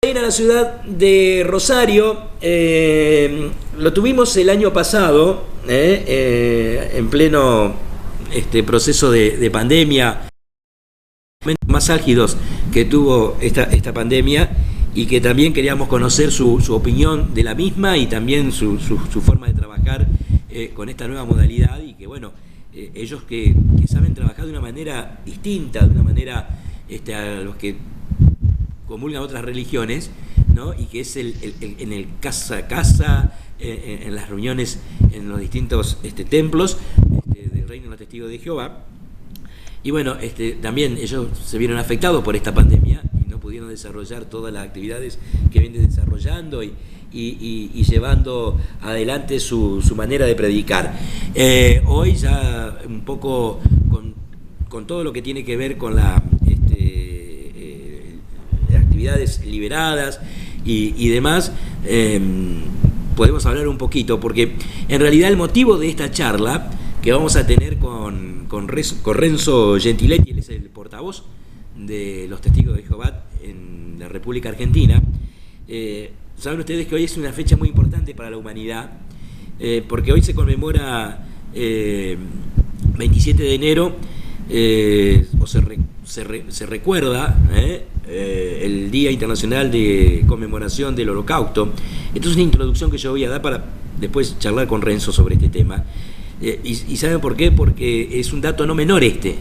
Ir a la ciudad de Rosario, lo tuvimos el año pasado, en pleno proceso de pandemia, más álgidos que tuvo esta pandemia, y que también queríamos conocer su opinión de la misma y también su forma de trabajar con esta nueva modalidad, y que bueno, ellos que saben trabajar de una manera distinta, de una manera a los que comulgan otras religiones, ¿no? Y que es en el casa a casa, en las reuniones en los distintos templos del Reino de los Testigos de Jehová. Y bueno, también ellos se vieron afectados por esta pandemia y no pudieron desarrollar todas las actividades que vienen desarrollando y llevando adelante su manera de predicar. Hoy ya un poco con todo lo que tiene que ver con la actividades liberadas y demás, podemos hablar un poquito, porque en realidad el motivo de esta charla que vamos a tener con Renzo Gentiletti, él es el portavoz de los Testigos de Jehová en la República Argentina. Saben ustedes que hoy es una fecha muy importante para la humanidad, porque hoy se conmemora 27 de enero, o se recuerda el Día Internacional de Conmemoración del Holocausto. Entonces, una introducción que yo voy a dar para después charlar con Renzo sobre este tema. ¿Y saben por qué? Porque es un dato no menor que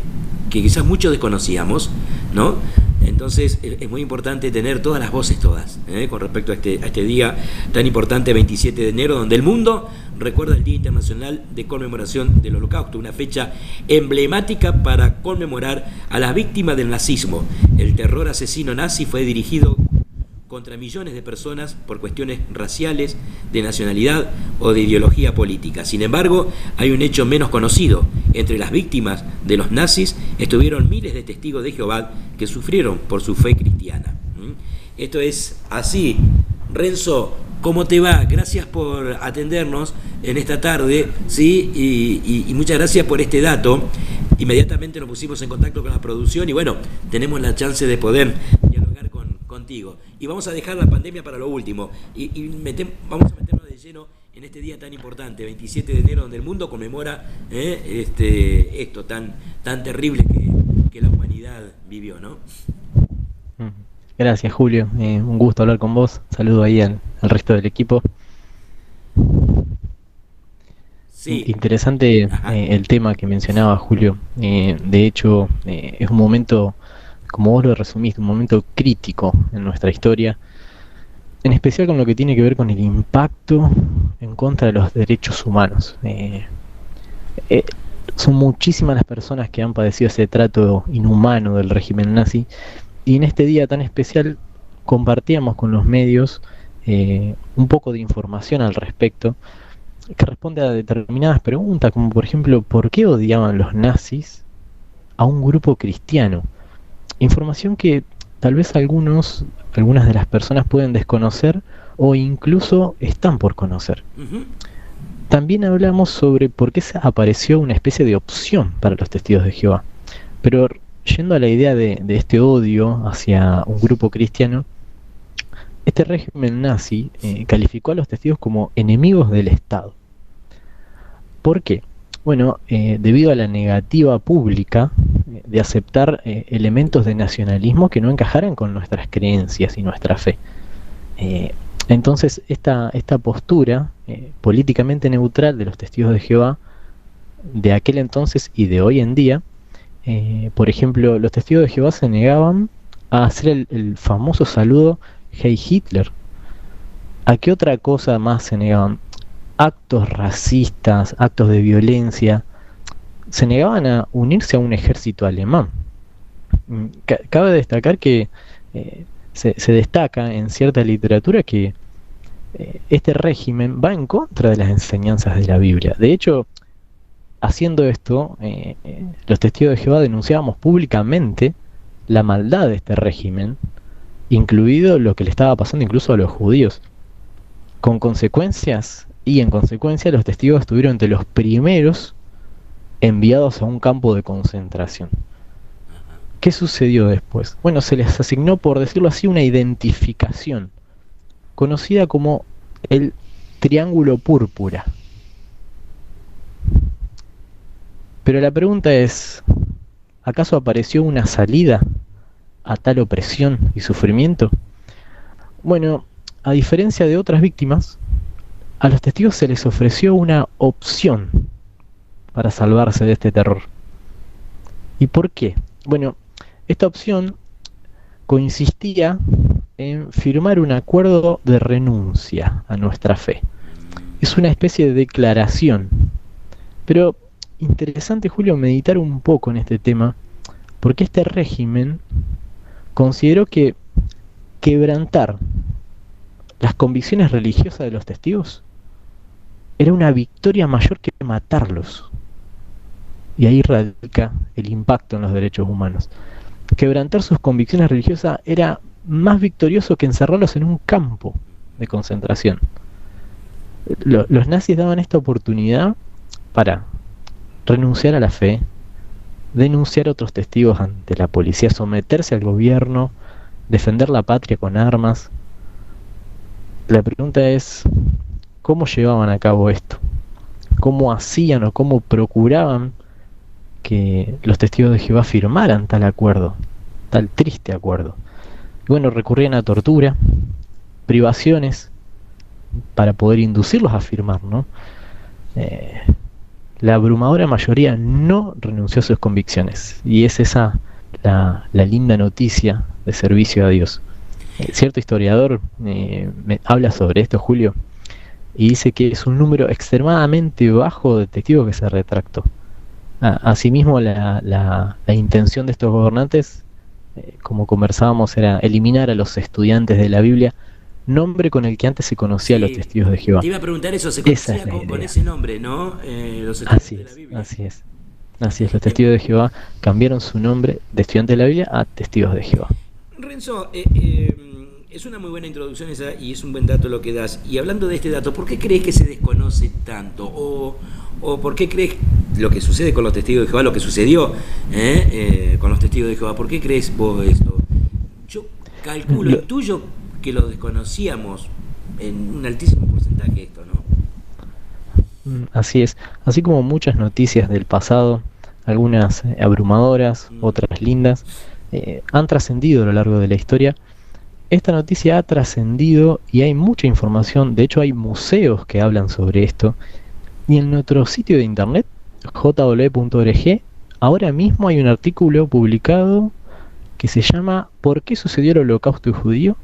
quizás muchos desconocíamos, ¿no? Entonces es muy importante tener todas las voces con respecto a este día tan importante, 27 de enero, donde el mundo recuerda el Día Internacional de Conmemoración del Holocausto, una fecha emblemática para conmemorar a las víctimas del nazismo. El terror asesino nazi fue dirigido contra millones de personas por cuestiones raciales, de nacionalidad o de ideología política. Sin embargo, hay un hecho menos conocido. Entre las víctimas de los nazis estuvieron miles de testigos de Jehová que sufrieron por su fe cristiana. Esto es así. Renzo, ¿cómo te va? Gracias por atendernos en esta tarde, ¿sí? Y muchas gracias por este dato. Inmediatamente nos pusimos en contacto con la producción y bueno, tenemos la chance de poder dialogar contigo. Y vamos a dejar la pandemia para lo último. Vamos a meternos de lleno en este día tan importante, 27 de enero, donde el mundo conmemora esto tan terrible que la humanidad vivió, ¿no? Gracias, Julio. Un gusto hablar con vos. Saludo ahí al resto del equipo. Sí. Interesante el tema que mencionaba Julio. De hecho, es un momento, como vos lo resumiste, un momento crítico en nuestra historia, en especial con lo que tiene que ver con el impacto en contra de los derechos humanos. Son muchísimas las personas que han padecido ese trato inhumano del régimen nazi, y en este día tan especial compartíamos con los medios un poco de información al respecto, que responde a determinadas preguntas, como por ejemplo, ¿por qué odiaban los nazis a un grupo cristiano? Información que tal vez algunas de las personas pueden desconocer o incluso están por conocer. También hablamos sobre por qué apareció una especie de opción para los testigos de Jehová. Pero yendo a la idea de este odio hacia un grupo cristiano, este régimen nazi calificó a los testigos como enemigos del Estado. ¿Por qué? Bueno, debido a la negativa pública de aceptar elementos de nacionalismo que no encajaran con nuestras creencias y nuestra fe. Entonces, esta postura políticamente neutral de los testigos de Jehová de aquel entonces y de hoy en día, por ejemplo, los testigos de Jehová se negaban a hacer el famoso saludo Heil Hitler. ¿A qué otra cosa más se negaban? Actos racistas, actos de violencia. Se negaban a unirse a un ejército alemán. Cabe destacar que se destaca en cierta literatura que este régimen va en contra de las enseñanzas de la Biblia. De hecho, haciendo esto, los testigos de Jehová denunciábamos públicamente la maldad de este régimen, incluido lo que le estaba pasando incluso a los judíos, con consecuencias, y en consecuencia los testigos estuvieron entre los primeros enviados a un campo de concentración. ¿Qué sucedió después? Bueno, se les asignó, por decirlo así, una identificación, conocida como el Triángulo Púrpura. Pero la pregunta es, ¿acaso apareció una salida a tal opresión y sufrimiento? Bueno, a diferencia de otras víctimas, a los testigos se les ofreció una opción para salvarse de este terror. ¿Y por qué? Bueno, esta opción consistía en firmar un acuerdo de renuncia a nuestra fe. Es una especie de declaración. Pero interesante, Julio, meditar un poco en este tema, porque este régimen consideró que quebrantar las convicciones religiosas de los testigos era una victoria mayor que matarlos. Y ahí radica el impacto en los derechos humanos. Quebrantar sus convicciones religiosas era más victorioso que encerrarlos en un campo de concentración. Los nazis daban esta oportunidad para renunciar a la fe, denunciar a otros testigos ante la policía, someterse al gobierno, defender la patria con armas. La pregunta es, ¿cómo llevaban a cabo esto? ¿Cómo hacían o cómo procuraban que los testigos de Jehová firmaran tal acuerdo, tal triste acuerdo? Y bueno, recurrían a tortura, privaciones, para poder inducirlos a firmar, ¿no? La abrumadora mayoría no renunció a sus convicciones, y es esa la linda noticia de servicio a Dios. Cierto historiador me habla sobre esto, Julio, y dice que es un número extremadamente bajo de testigos que se retractó. Asimismo, la intención de estos gobernantes, como conversábamos, era eliminar a los estudiantes de la Biblia, nombre con el que antes se conocía a los testigos de Jehová. Te iba a preguntar eso, se conocía con ese nombre, ¿no? Los estudiantes de la Biblia. Así es. Los testigos de Jehová cambiaron su nombre de estudiantes de la Biblia a testigos de Jehová. Renzo, es una muy buena introducción esa y es un buen dato lo que das. Y hablando de este dato, ¿por qué crees que se desconoce tanto? ¿O por qué crees lo que sucede con los testigos de Jehová, lo que sucedió con los testigos de Jehová? ¿Por qué crees vos esto? Yo calculo, intuyo que lo desconocíamos en un altísimo porcentaje esto, ¿no? Así es. Así como muchas noticias del pasado, algunas abrumadoras, otras lindas, han trascendido a lo largo de la historia. Esta noticia ha trascendido y hay mucha información. De hecho, hay museos que hablan sobre esto. Y en nuestro sitio de internet, jw.org, ahora mismo hay un artículo publicado que se llama ¿Por qué sucedió el Holocausto judío?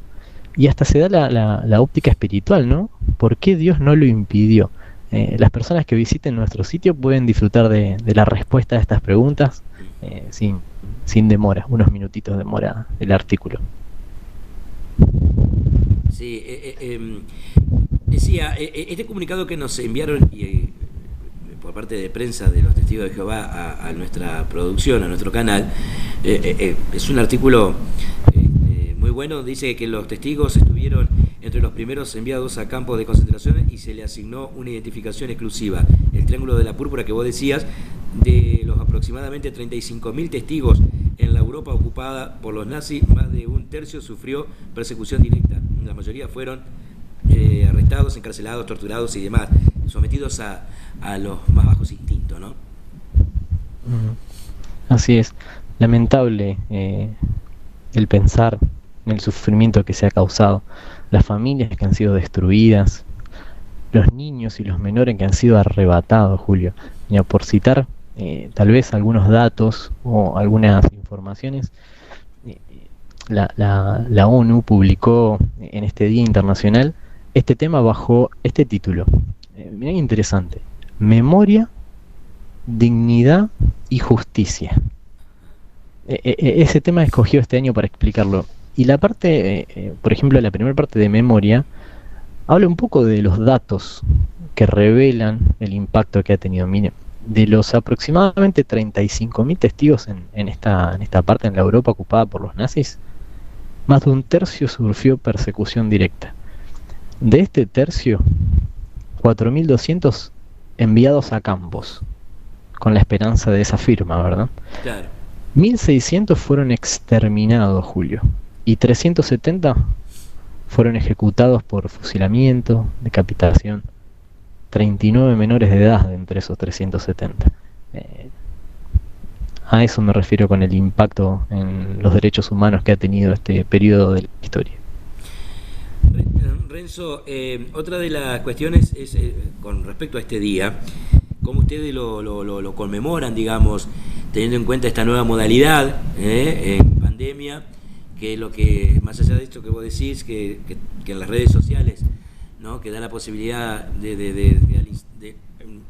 Y hasta se da la óptica espiritual, ¿no? ¿Por qué Dios no lo impidió? Las personas que visiten nuestro sitio pueden disfrutar de la respuesta a estas preguntas sin demora, unos minutitos demora el artículo. Sí, decía, este comunicado que nos enviaron por parte de prensa de los testigos de Jehová a nuestra producción, a nuestro canal, es un artículo muy bueno. Dice que los testigos estuvieron entre los primeros enviados a campos de concentración y se le asignó una identificación exclusiva. El Triángulo de la Púrpura que vos decías, de los aproximadamente 35.000 testigos en la Europa ocupada por los nazis, más de un tercio sufrió persecución directa. La mayoría fueron arrestados, encarcelados, torturados y demás, sometidos a los más bajos instintos, ¿no? Así es. Lamentable el pensar en el sufrimiento que se ha causado, las familias que han sido destruidas, los niños y los menores que han sido arrebatados, Julio. Ya por citar tal vez algunos datos o algunas informaciones, la ONU publicó en este Día Internacional este tema bajo este título. Mirá qué interesante: Memoria, Dignidad y Justicia. Ese tema escogió este año para explicarlo. Y la parte, por ejemplo, la primera parte de Memoria habla un poco de los datos que revelan el impacto que ha tenido. Mire, de los aproximadamente 35.000 testigos en esta parte, en la Europa ocupada por los nazis, más de un tercio sufrió persecución directa. De este tercio, 4.200 enviados a campos, con la esperanza de esa firma, ¿verdad? Claro. 1.600 fueron exterminados, Julio, y 370 fueron ejecutados por fusilamiento, decapitación. 39 menores de edad de entre esos 370. A eso me refiero con el impacto en los derechos humanos que ha tenido este periodo de la historia. Renzo, otra de las cuestiones es con respecto a este día, cómo ustedes lo conmemoran, digamos, teniendo en cuenta esta nueva modalidad en pandemia, que es lo que, más allá de esto que vos decís, que en las redes sociales, ¿no?, que da la posibilidad de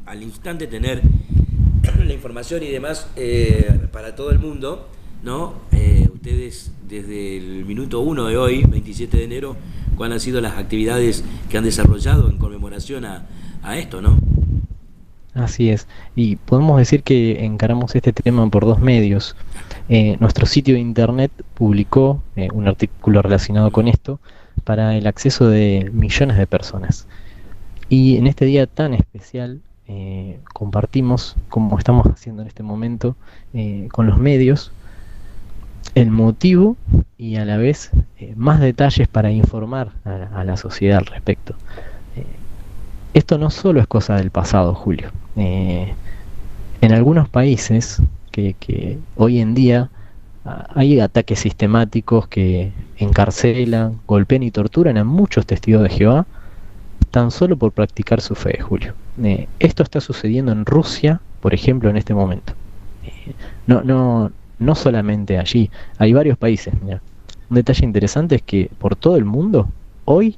al instante tener la información y demás para todo el mundo, ¿no? Ustedes desde el minuto 1 de hoy, 27 de enero, ¿cuáles han sido las actividades que han desarrollado en conmemoración a esto, ¿no? Así es, y podemos decir que encaramos este tema por dos medios. Nuestro sitio de internet publicó un artículo relacionado con esto para el acceso de millones de personas. Y en este día tan especial compartimos, como estamos haciendo en este momento, con los medios, el motivo y a la vez más detalles para informar a la sociedad al respecto. Esto no solo es cosa del pasado, Julio. En algunos países que hoy en día hay ataques sistemáticos que encarcelan, golpean y torturan a muchos testigos de Jehová tan solo por practicar su fe, Julio. Esto está sucediendo en Rusia, por ejemplo, en este momento. No solamente allí, hay varios países. Mirá. Un detalle interesante es que por todo el mundo, hoy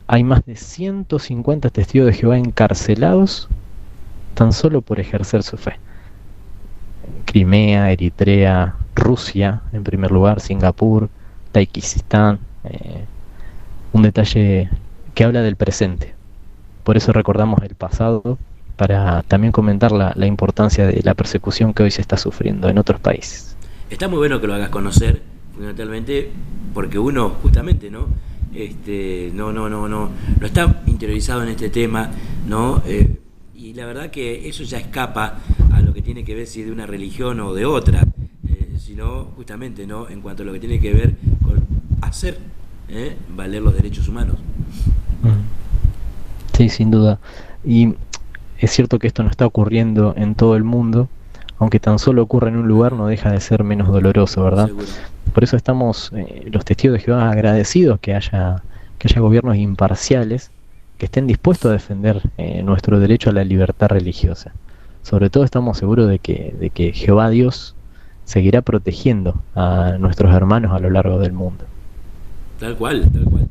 hay más de 150 testigos de Jehová encarcelados tan solo por ejercer su fe. Crimea, Eritrea, Rusia, en primer lugar, Singapur, Tayikistán. Un detalle que habla del presente. Por eso recordamos el pasado, para también comentar la importancia de la persecución que hoy se está sufriendo en otros países. Está muy bueno que lo hagas conocer, fundamentalmente, porque uno, justamente, ¿no? No está interiorizado en este tema, ¿no? Y la verdad que eso ya escapa a lo que tiene que ver si de una religión o de otra, sino justamente, ¿no?, en cuanto a lo que tiene que ver con hacer valer los derechos humanos. Sí, sin duda. Y es cierto que esto no está ocurriendo en todo el mundo, aunque tan solo ocurre en un lugar, no deja de ser menos doloroso, ¿verdad? Seguro. Por eso estamos, los testigos de Jehová, agradecidos que haya gobiernos imparciales que estén dispuestos a defender nuestro derecho a la libertad religiosa. Sobre todo estamos seguros de que Jehová Dios seguirá protegiendo a nuestros hermanos a lo largo del mundo. Tal cual, tal cual.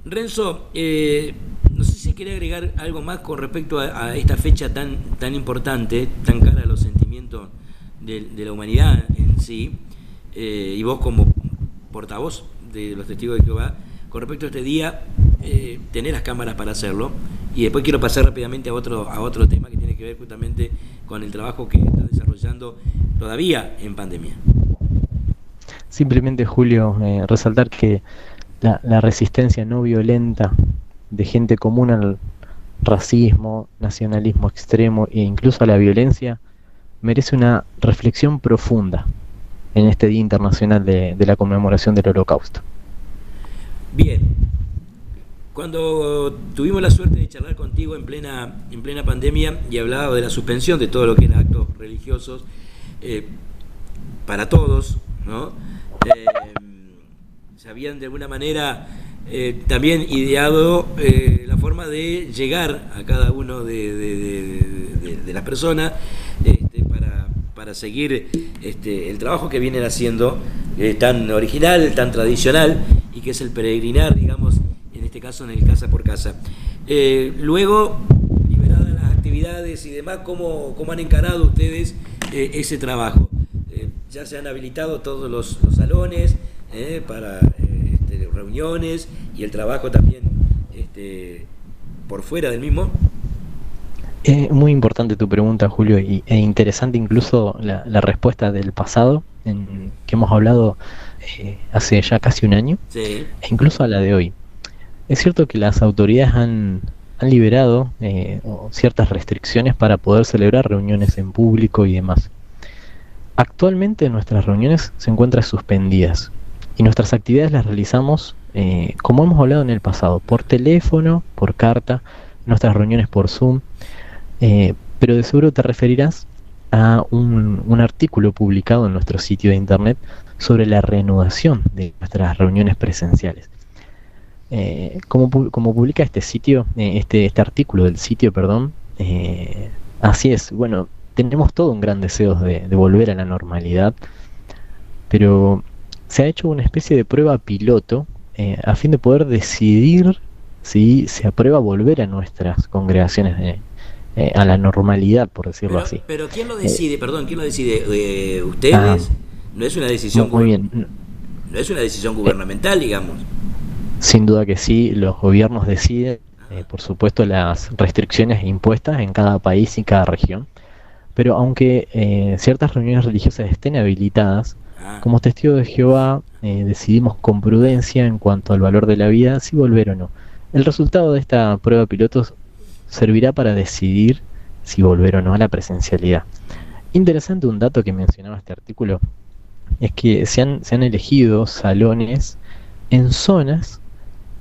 Renzo, no sé si quería agregar algo más con respecto a esta fecha tan importante, tan cara a los sentimientos de la humanidad en sí, y vos como portavoz de los testigos de Jehová, con respecto a este día, tener las cámaras para hacerlo. Y después quiero pasar rápidamente a otro tema que tiene que ver justamente con el trabajo que está desarrollando todavía en pandemia. Simplemente, Julio, resaltar que la resistencia no violenta de gente común al racismo, nacionalismo extremo e incluso a la violencia merece una reflexión profunda en este Día Internacional de la conmemoración del Holocausto. Bien, cuando tuvimos la suerte de charlar contigo en plena pandemia y hablaba de la suspensión de todo lo que eran actos religiosos para todos, ¿no? Se habían de alguna manera también ideado la forma de llegar a cada uno de las personas para seguir el trabajo que vienen haciendo, tan original, tan tradicional, y que es el peregrinar, digamos, en este caso en el casa por casa. Luego, liberadas las actividades y demás, ¿cómo han encarado ustedes ese trabajo? Ya se han habilitado todos los salones para reuniones y el trabajo también por fuera del mismo. Muy importante tu pregunta, Julio, e interesante incluso la respuesta del pasado, que hemos hablado hace ya casi un año, Sí. e incluso a la de hoy. Es cierto que las autoridades han liberado ciertas restricciones para poder celebrar reuniones en público y demás. Actualmente nuestras reuniones se encuentran suspendidas y nuestras actividades las realizamos, como hemos hablado en el pasado, por teléfono, por carta, nuestras reuniones por Zoom, pero de seguro te referirás a un artículo publicado en nuestro sitio de internet sobre la reanudación de nuestras reuniones presenciales. Como publica este sitio, este artículo del sitio, perdón, así es, bueno, tenemos todo un gran deseo de volver a la normalidad, pero se ha hecho una especie de prueba piloto a fin de poder decidir si se aprueba volver a nuestras congregaciones a la normalidad, por decirlo así. Pero ¿quién lo decide? Perdón, ¿quién lo decide? ¿Ustedes? No es una decisión muy bien. No es una decisión gubernamental, digamos. Sin duda que sí, los gobiernos deciden, por supuesto, las restricciones impuestas en cada país y cada región. Pero aunque ciertas reuniones religiosas estén habilitadas, como testigos de Jehová decidimos con prudencia en cuanto al valor de la vida si volver o no. El resultado de esta prueba piloto servirá para decidir si volver o no a la presencialidad. Interesante un dato que mencionaba este artículo es que se han elegido salones en zonas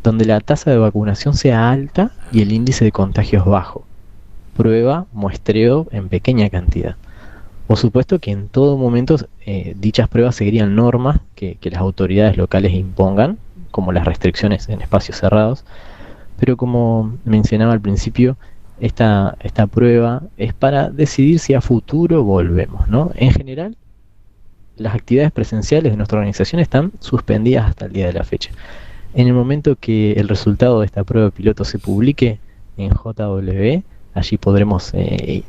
donde la tasa de vacunación sea alta y el índice de contagios bajo. Prueba, muestreo en pequeña cantidad. Por supuesto que en todo momento dichas pruebas seguirían normas que las autoridades locales impongan, como las restricciones en espacios cerrados, pero como mencionaba al principio, esta prueba es para decidir si a futuro volvemos, ¿no? En general, las actividades presenciales de nuestra organización están suspendidas hasta el día de la fecha. En el momento que el resultado de esta prueba piloto se publique en JW, allí podremos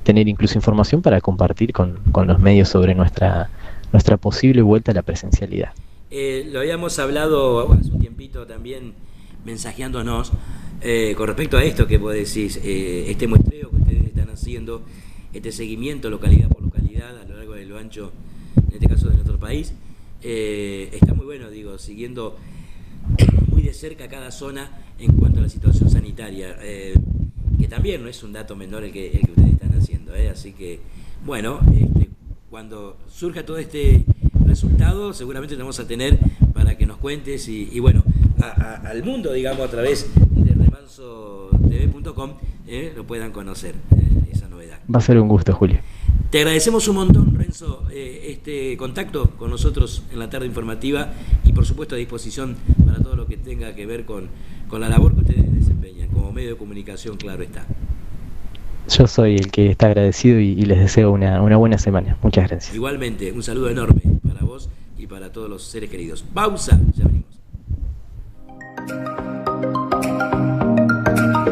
tener incluso información para compartir con los medios sobre nuestra posible vuelta a la presencialidad. Lo habíamos hablado hace un tiempito también, mensajeándonos, con respecto a esto que vos decís, este muestreo que ustedes están haciendo, este seguimiento localidad por localidad a lo largo y lo ancho, en este caso de nuestro país, está muy bueno, digo, siguiendo muy de cerca cada zona en cuanto a la situación sanitaria, que también no es un dato menor el que ustedes están haciendo, así que, bueno, cuando surja todo este resultado, seguramente lo vamos a tener para que nos cuentes y bueno, al mundo, digamos, a través de remansotv.com lo puedan conocer, esa novedad. Va a ser un gusto, Julio. Te agradecemos un montón, Renzo, este contacto con nosotros en la tarde informativa y por supuesto a disposición para todo lo que tenga que ver con la labor que ustedes desempeñan como medio de comunicación, claro está. Yo soy el que está agradecido y les deseo una buena semana. Muchas gracias. Igualmente, un saludo enorme para vos y para todos los seres queridos. Pausa, ya venimos.